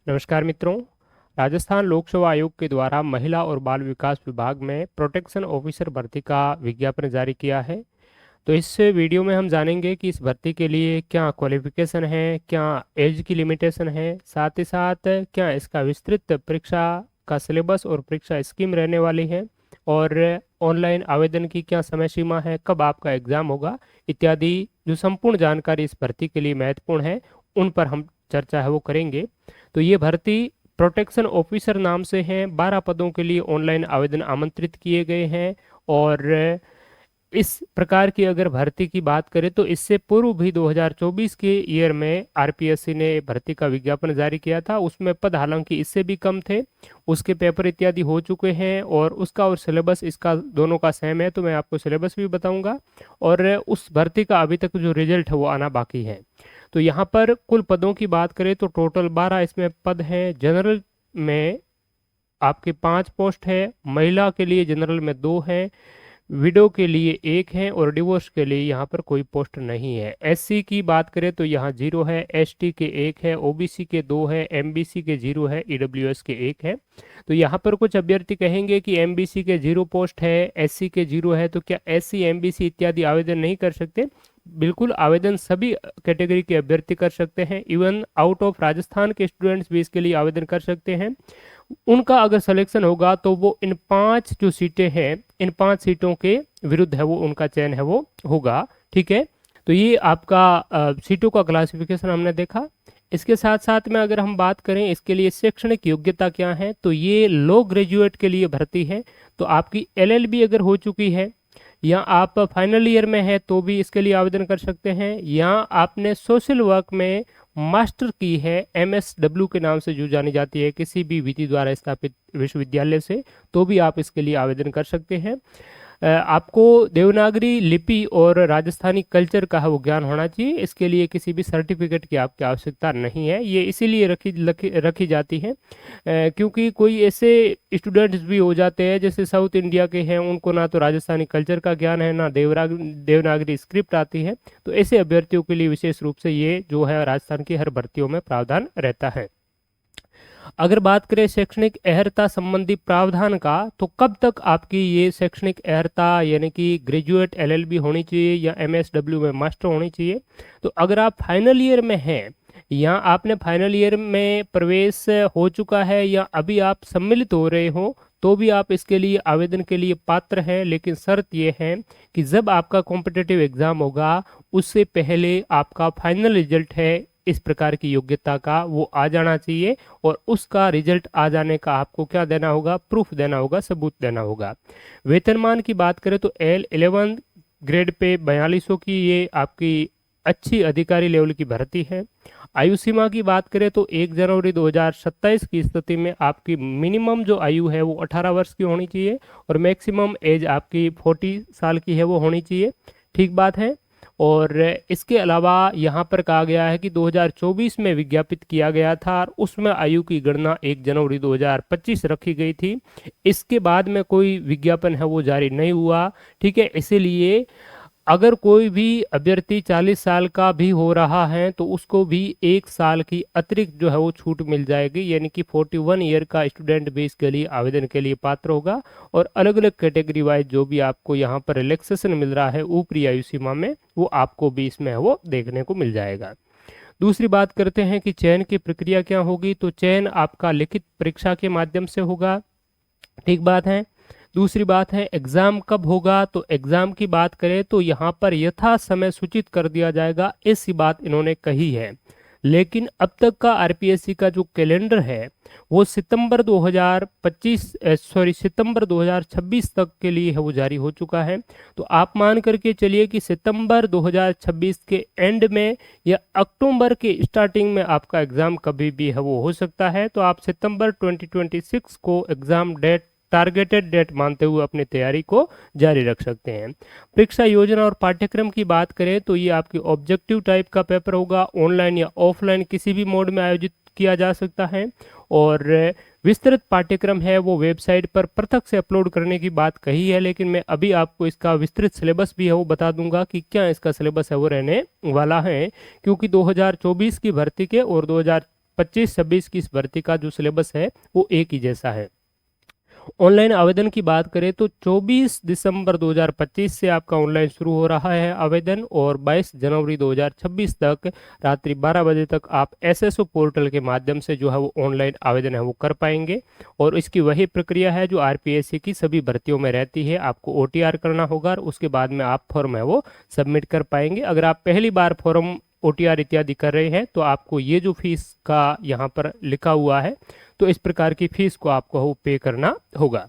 नमस्कार मित्रों। राजस्थान लोक सेवा आयोग के द्वारा महिला और बाल विकास विभाग में प्रोटेक्शन ऑफिसर भर्ती का विज्ञापन जारी किया है। तो इस वीडियो में हम जानेंगे कि इस भर्ती के लिए क्या क्वालिफिकेशन है, क्या एज की लिमिटेशन है, साथ ही साथ क्या इसका विस्तृत परीक्षा का सिलेबस और परीक्षा स्कीम रहने वाली है, और ऑनलाइन आवेदन की क्या समय सीमा है, कब आपका एग्जाम होगा इत्यादि जो संपूर्ण जानकारी इस भर्ती के लिए महत्वपूर्ण है, उन पर हम चर्चा है वो करेंगे। तो ये भर्ती प्रोटेक्शन ऑफिसर नाम से है। 12 पदों के लिए ऑनलाइन आवेदन आमंत्रित किए गए हैं। और इस प्रकार की अगर भर्ती की बात करें तो इससे पूर्व भी 2024 के ईयर में आरपीएससी ने भर्ती का विज्ञापन जारी किया था। उसमें पद हालांकि इससे भी कम थे, उसके पेपर इत्यादि हो चुके हैं और उसका और सिलेबस इसका दोनों का सेम है। तो मैं आपको सिलेबस भी बताऊंगा और उस भर्ती का अभी तक जो रिजल्ट है वो आना बाकी है। तो यहाँ पर कुल पदों की बात करें तो टोटल 12 इसमें पद हैं। जनरल में आपके 5 पोस्ट है, महिला के लिए जनरल में 2 हैं, विडो के लिए 1 है और डिवोर्स के लिए यहाँ पर कोई पोस्ट नहीं है। एससी की बात करें तो यहाँ 0 है, एसटी के 1 है, ओबीसी के 2 है, एमबीसी के 0 है, ईडब्ल्यूएस के 1 है। तो यहाँ पर कुछ अभ्यर्थी कहेंगे कि एमबीसी के 0 पोस्ट है, एससी के 0 है, तो क्या एससी एमबीसी इत्यादि आवेदन नहीं कर सकते? बिल्कुल, आवेदन सभी कैटेगरी के अभ्यर्थी कर सकते हैं। इवन आउट ऑफ राजस्थान के स्टूडेंट्स भी इसके लिए आवेदन कर सकते हैं। उनका अगर सिलेक्शन होगा तो वो इन 5 जो सीटें हैं, इन 5 सीटों के विरुद्ध है वो उनका चयन है वो होगा। ठीक है, तो ये आपका सीटों का क्लासिफिकेशन हमने देखा। इसके साथ साथ में अगर हम बात करें इसके लिए शैक्षणिक योग्यता क्या है, तो ये लो ग्रेजुएट के लिए भर्ती है। तो आपकी एलएलबी अगर हो चुकी है या आप फाइनल ईयर में है तो भी इसके लिए आवेदन कर सकते हैं, या आपने सोशल वर्क में मास्टर की है एमएसडब्ल्यू के नाम से जो जानी जाती है किसी भी विधि द्वारा स्थापित विश्वविद्यालय से, तो भी आप इसके लिए आवेदन कर सकते हैं। आपको देवनागरी लिपि और राजस्थानी कल्चर का वो ज्ञान होना चाहिए। इसके लिए किसी भी सर्टिफिकेट की आपकी आवश्यकता नहीं है। ये इसीलिए रखी जाती है क्योंकि कोई ऐसे स्टूडेंट्स भी हो जाते हैं जैसे साउथ इंडिया के हैं, उनको ना तो राजस्थानी कल्चर का ज्ञान है ना देवनागरी स्क्रिप्ट आती है। तो ऐसे अभ्यर्थियों के लिए विशेष रूप से ये जो है राजस्थान की हर भर्तियों में प्रावधान रहता है। अगर बात करें शैक्षणिक अर्हता संबंधी प्रावधान का, तो कब तक आपकी ये शैक्षणिक अर्हता यानी कि ग्रेजुएट एलएलबी होनी चाहिए या एमएसडब्ल्यू में मास्टर होनी चाहिए? तो अगर आप फाइनल ईयर में हैं या आपने फाइनल ईयर में प्रवेश हो चुका है या अभी आप सम्मिलित हो रहे हो, तो भी आप इसके लिए आवेदन के लिए पात्र हैं। लेकिन शर्त यह है कि जब आपका कॉम्पिटिटिव एग्जाम होगा उससे पहले आपका फाइनल रिजल्ट है इस प्रकार की योग्यता का वो आ जाना चाहिए, और उसका रिजल्ट आ जाने का आपको क्या देना होगा? प्रूफ देना होगा, सबूत देना होगा। वेतनमान की बात करें तो L11 ग्रेड पे 4200 की ये आपकी अच्छी अधिकारी लेवल की भर्ती है। आयु सीमा की बात करें तो 1 जनवरी 2027 की स्थिति में आपकी मिनिमम जो आयु है वो 18 वर्ष की होनी चाहिए और मैक्सिमम एज आपकी 40 साल की है वो होनी चाहिए। ठीक बात है। और इसके अलावा यहाँ पर कहा गया है कि 2024 में विज्ञापित किया गया था और उसमें आयु की गणना 1 जनवरी 2025 रखी गई थी। इसके बाद में कोई विज्ञापन है वो जारी नहीं हुआ। ठीक है, इसीलिए अगर कोई भी अभ्यर्थी 40 साल का भी हो रहा है तो उसको भी 1 साल की अतिरिक्त जो है वो छूट मिल जाएगी, यानी कि 41 ईयर का स्टूडेंट भी इसके लिए आवेदन के लिए पात्र होगा। और अलग अलग कैटेगरी वाइज जो भी आपको यहाँ पर रिलैक्सेशन मिल रहा है ऊपरी आयु सीमा में, वो आपको भी इसमें वो देखने को मिल जाएगा। दूसरी बात करते हैं कि चयन की प्रक्रिया क्या होगी। तो चयन आपका लिखित परीक्षा के माध्यम से होगा। ठीक बात है। दूसरी बात है एग्जाम कब होगा। तो एग्जाम की बात करें तो यहाँ पर यथा समय सूचित कर दिया जाएगा, ऐसी बात इन्होंने कही है। लेकिन अब तक का आरपीएससी का जो कैलेंडर है वो सितंबर 2026 तक के लिए है वो जारी हो चुका है। तो आप मान करके चलिए कि सितंबर 2026 के एंड में या अक्टूबर के स्टार्टिंग में आपका एग्जाम कभी भी है वो हो सकता है। तो आप सितंबर 2026 को एग्जाम डेट टारगेटेड डेट मानते हुए अपनी तैयारी को जारी रख सकते हैं। परीक्षा योजना और पाठ्यक्रम की बात करें तो ये आपकी ऑब्जेक्टिव टाइप का पेपर होगा, ऑनलाइन या ऑफलाइन किसी भी मोड में आयोजित किया जा सकता है। और विस्तृत पाठ्यक्रम है वो वेबसाइट पर पृथक से अपलोड करने की बात कही है, लेकिन मैं अभी आपको इसका विस्तृत सिलेबस भी है वो बता दूंगा कि क्या इसका सिलेबस है वो रहने वाला है, क्योंकि 2024 की भर्ती के और 2025-26 की इस भर्ती का जो सिलेबस है वो एक ही जैसा है। ऑनलाइन आवेदन की बात करें तो 24 दिसंबर 2025 से आपका ऑनलाइन शुरू हो रहा है आवेदन, और 22 जनवरी 2026 तक रात्रि 12 बजे तक आप एसएसओ पोर्टल के माध्यम से जो है वो ऑनलाइन आवेदन है वो कर पाएंगे। और इसकी वही प्रक्रिया है जो आरपीएससी की सभी भर्तियों में रहती है, आपको ओटीआर करना होगा और उसके बाद में आप फॉर्म है वो सबमिट कर पाएंगे। अगर आप पहली बार फॉर्म ओटीआर इत्यादि कर रहे हैं तो आपको ये जो फीस का यहाँ पर लिखा हुआ है तो इस प्रकार की फीस को आपको पे करना होगा।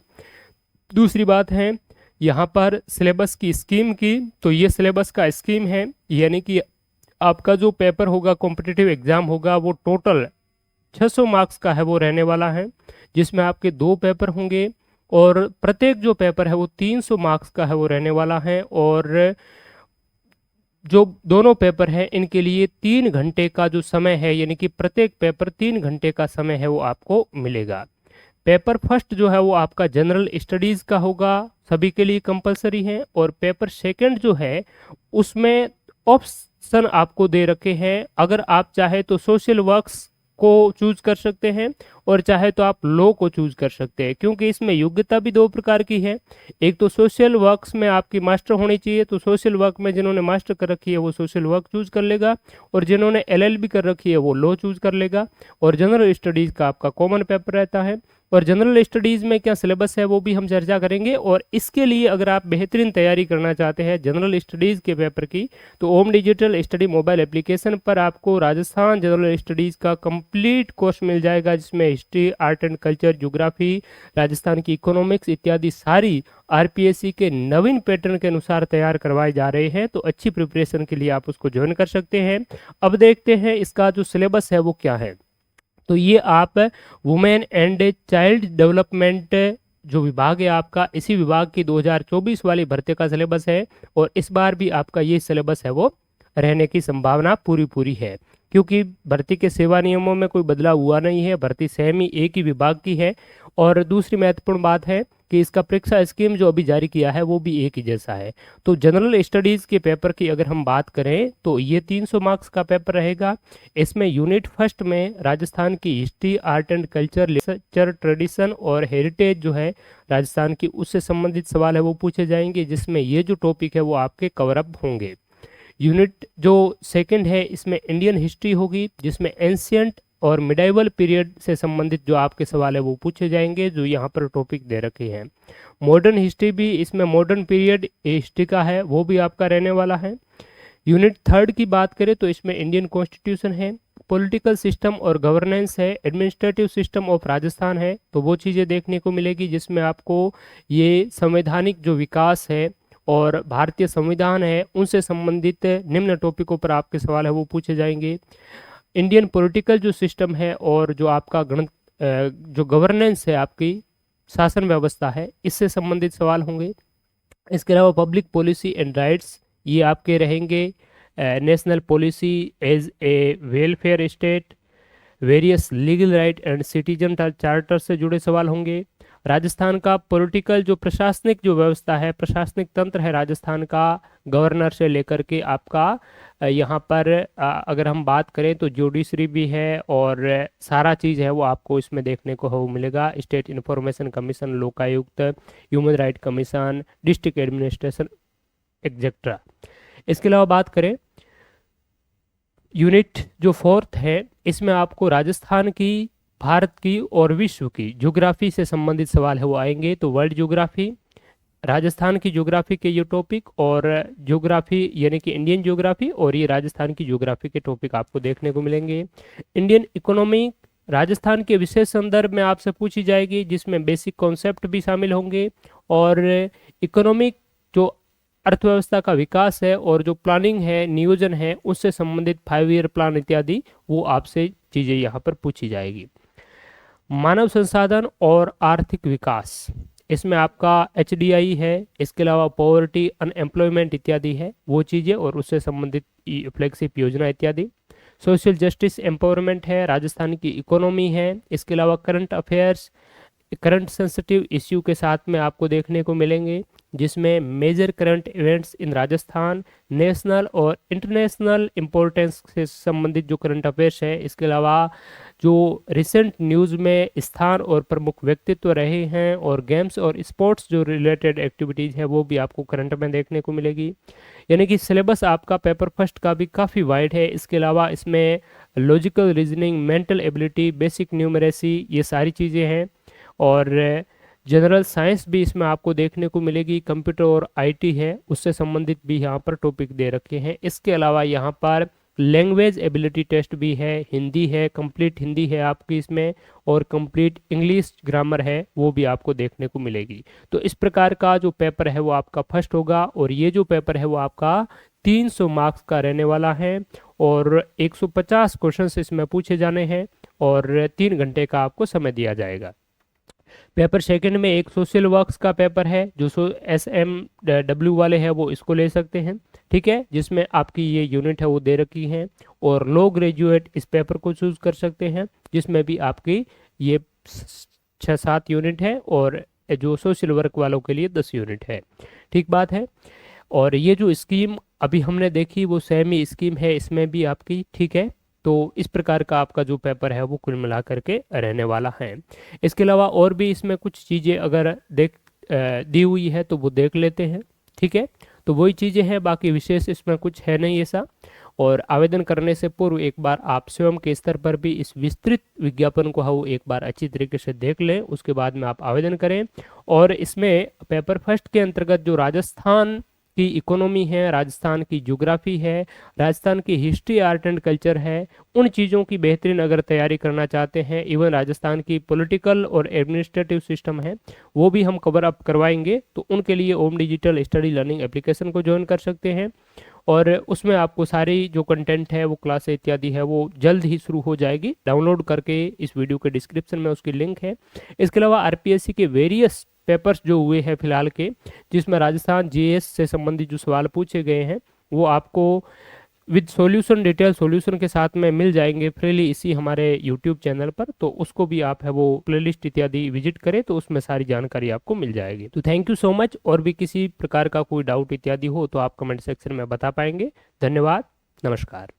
दूसरी बात है यहाँ पर सिलेबस की स्कीम की, तो ये सिलेबस का स्कीम है, यानी कि आपका जो पेपर होगा कॉम्पिटिटिव एग्जाम होगा वो टोटल 600 मार्क्स का है वो रहने वाला है, जिसमें आपके 2 पेपर होंगे और प्रत्येक जो पेपर है वो 300 मार्क्स का है वो रहने वाला है। और जो दोनों पेपर हैं इनके लिए 3 घंटे का जो समय है, यानी कि प्रत्येक पेपर 3 घंटे का समय है वो आपको मिलेगा। पेपर फर्स्ट जो है वो आपका जनरल स्टडीज का होगा, सभी के लिए कंपलसरी है। और पेपर सेकंड जो है उसमें ऑप्शन आपको दे रखे हैं, अगर आप चाहे तो सोशल वर्क्स को चूज कर सकते हैं और चाहे तो आप लॉ को चूज कर सकते हैं, क्योंकि इसमें योग्यता भी 2 प्रकार की है। एक तो सोशल वर्क्स में आपकी मास्टर होनी चाहिए, तो सोशल वर्क में जिन्होंने मास्टर कर रखी है वो सोशल वर्क चूज कर लेगा, और जिन्होंने एलएलबी कर रखी है वो लॉ चूज कर लेगा। और जनरल स्टडीज का आपका कॉमन पेपर रहता है। और जनरल स्टडीज में क्या सिलेबस है वो भी हम चर्चा करेंगे। और इसके लिए अगर आप बेहतरीन तैयारी करना चाहते हैं जनरल स्टडीज के पेपर की, तो ओम डिजिटल स्टडी मोबाइल एप्लीकेशन पर आपको राजस्थान जनरल स्टडीज का कंप्लीट कोर्स मिल जाएगा, जिसमें history, art and culture, geography, Rajasthan की इकोनॉमिक्स इत्यादि सारी आरपीएससी के नवीन पैटर्न के अनुसार तैयार करवाए जा रहे हैं। तो अच्छी प्रिपरेशन के लिए आप उसको ज्वाइन कर सकते हैं। अब देखते हैं इसका जो सिलेबस है वो क्या है। तो ये आप वुमेन एंड चाइल्ड डेवलपमेंट जो विभाग है आपका, इसी विभाग की 2024 वाली भर्ती का सिलेबस है, और इस बार भी आपका ये सिलेबस है वो रहने की संभावना पूरी पूरी है, क्योंकि भर्ती के सेवा नियमों में कोई बदलाव हुआ नहीं है, भर्ती सेम ही एक ही विभाग की है। और दूसरी महत्वपूर्ण बात है कि इसका परीक्षा स्कीम जो अभी जारी किया है वो भी एक ही जैसा है। तो जनरल स्टडीज के पेपर की अगर हम बात करें तो ये 300 मार्क्स का पेपर रहेगा। इसमें यूनिट फर्स्ट में राजस्थान की history, art and culture, literature, tradition और हेरिटेज जो है राजस्थान की, उससे संबंधित सवाल है वो पूछे जाएंगे, जिसमें ये जो टॉपिक है वो आपके कवर अप होंगे। यूनिट जो सेकंड है इसमें इंडियन हिस्ट्री होगी, जिसमें एंशियंट और मिडाइवल पीरियड से संबंधित जो आपके सवाल है वो पूछे जाएंगे, जो यहाँ पर टॉपिक दे रखे हैं। मॉडर्न हिस्ट्री भी इसमें मॉडर्न पीरियड हिस्ट्री का है वो भी आपका रहने वाला है। यूनिट थर्ड की बात करें तो इसमें इंडियन कॉन्स्टिट्यूशन है, पॉलिटिकल सिस्टम और गवर्नेंस है, एडमिनिस्ट्रेटिव सिस्टम ऑफ राजस्थान है, तो वो चीज़ें देखने को मिलेगी, जिसमें आपको ये संवैधानिक जो विकास है और भारतीय संविधान है उनसे संबंधित निम्न टॉपिकों पर आपके सवाल है वो पूछे जाएंगे। इंडियन पॉलिटिकल जो सिस्टम है और जो आपका जो गवर्नेंस है, आपकी शासन व्यवस्था है, इससे संबंधित सवाल होंगे। इसके अलावा पब्लिक पॉलिसी एंड राइट्स ये आपके रहेंगे। National policy as a welfare state, various legal right and citizen charter से जुड़े सवाल होंगे। राजस्थान का पॉलिटिकल जो प्रशासनिक जो व्यवस्था है, प्रशासनिक तंत्र है राजस्थान का, गवर्नर से लेकर के आपका यहाँ पर अगर हम बात करें तो जुडिशरी भी है, और सारा चीज़ है वो आपको इसमें देखने को हो मिलेगा। State information commission, Lokayukta, human right commission, district administration etcetera. इसके अलावा बात करें यूनिट जो फोर्थ है, इसमें आपको राजस्थान की, भारत की और विश्व की ज्योग्राफी से संबंधित सवाल है वो आएंगे। तो वर्ल्ड ज्योग्राफी, राजस्थान की ज्योग्राफी के ये टॉपिक, और ज्योग्राफी यानी कि इंडियन ज्योग्राफी, और ये राजस्थान की ज्योग्राफी के टॉपिक आपको देखने को मिलेंगे। इंडियन इकोनॉमी राजस्थान के विशेष संदर्भ में आपसे पूछी जाएगी, जिसमें बेसिक कॉन्सेप्ट भी शामिल होंगे, और इकोनॉमिक जो अर्थव्यवस्था का विकास है और जो प्लानिंग है, नियोजन है, उससे संबंधित 5 ईयर प्लान इत्यादि वो आपसे चीज़ें यहाँ पर पूछी जाएगी। मानव संसाधन और आर्थिक विकास, इसमें आपका एचडीआई है, इसके अलावा पॉवर्टी, अनएम्प्लॉयमेंट इत्यादि है वो चीज़ें, और उससे संबंधित फ्लैगशिप योजना इत्यादि। सोशल जस्टिस एम्पावरमेंट है, राजस्थान की इकोनॉमी है, इसके अलावा current affairs, current sensitive issue के साथ में आपको देखने को मिलेंगे, जिसमें major current events in Rajasthan, national और इंटरनेशनल इम्पोर्टेंस से संबंधित जो करंट अफेयर्स है। इसके अलावा जो रिसेंट न्यूज़ में स्थान और प्रमुख व्यक्तित्व रहे हैं, और गेम्स और स्पोर्ट्स जो रिलेटेड एक्टिविटीज़ है वो भी आपको करंट में देखने को मिलेगी। यानी कि सिलेबस आपका पेपर फर्स्ट का भी काफ़ी वाइड है। इसके अलावा इसमें logical reasoning, mental ability, basic numeracy, ये सारी चीज़ें हैं। और जनरल साइंस भी इसमें आपको देखने को मिलेगी। कंप्यूटर और आईटी है, उससे संबंधित भी यहाँ पर टॉपिक दे रखे हैं। इसके अलावा यहाँ पर लैंग्वेज एबिलिटी टेस्ट भी है, हिंदी है, कंप्लीट हिंदी है आपकी इसमें, और कंप्लीट इंग्लिश ग्रामर है, वो भी आपको देखने को मिलेगी। तो इस प्रकार का जो पेपर है वो आपका फर्स्ट होगा, और ये जो पेपर है वो आपका 300 मार्क्स का रहने वाला है, और 150 क्वेश्चंस इसमें पूछे जाने हैं, और 3 घंटे का आपको समय दिया जाएगा। पेपर सेकंड में एक सोशल वर्क्स का पेपर है, जो SMW वाले हैं वो इसको ले सकते हैं, ठीक है, जिसमें आपकी ये यूनिट है वो दे रखी है। और लो ग्रेजुएट इस पेपर को चूज कर सकते हैं, जिसमें भी आपकी ये 6-7 यूनिट है, और जो सोशल वर्क वालों के लिए 10 यूनिट है। ठीक बात है। और ये जो स्कीम अभी हमने देखी वो सेमी स्कीम है, इसमें भी आपकी, ठीक है। तो इस प्रकार का आपका जो पेपर है वो कुल मिला करके रहने वाला है। इसके अलावा और भी इसमें कुछ चीज़ें अगर दी हुई है तो वो देख लेते हैं, ठीक है। तो वही चीज़ें हैं, बाकी विशेष इसमें कुछ है नहीं ऐसा। और आवेदन करने से पूर्व एक बार आप स्वयं के स्तर पर भी इस विस्तृत विज्ञापन को वो एक बार अच्छी तरीके से देख लें, उसके बाद में आप आवेदन करें। और इसमें पेपर फर्स्ट के अंतर्गत जो राजस्थान की इकोनॉमी है, राजस्थान की ज्योग्राफी है, राजस्थान की हिस्ट्री, आर्ट एंड कल्चर है, उन चीज़ों की बेहतरीन अगर तैयारी करना चाहते हैं, इवन राजस्थान की पॉलिटिकल और एडमिनिस्ट्रेटिव सिस्टम है वो भी हम कवर अप करवाएंगे। तो उनके लिए ओम डिजिटल स्टडी लर्निंग एप्लीकेशन को ज्वाइन कर सकते हैं, और उसमें आपको सारी जो कंटेंट है वो क्लास इत्यादि है वो जल्द ही शुरू हो जाएगी। डाउनलोड करके इस वीडियो के डिस्क्रिप्शन में उसकी लिंक है। इसके अलावा आरपीएससी के वेरियस पेपर्स जो हुए हैं फिलहाल के, जिसमें राजस्थान जीएस से संबंधित जो सवाल पूछे गए हैं वो आपको विद सॉल्यूशन, डिटेल सॉल्यूशन के साथ में मिल जाएंगे फ्रीली इसी हमारे यूट्यूब चैनल पर। तो उसको भी आप है वो प्लेलिस्ट इत्यादि विजिट करें तो उसमें सारी जानकारी आपको मिल जाएगी। तो थैंक यू सो मच। और भी किसी प्रकार का कोई डाउट इत्यादि हो तो आप कमेंट सेक्शन में बता पाएंगे। धन्यवाद, नमस्कार।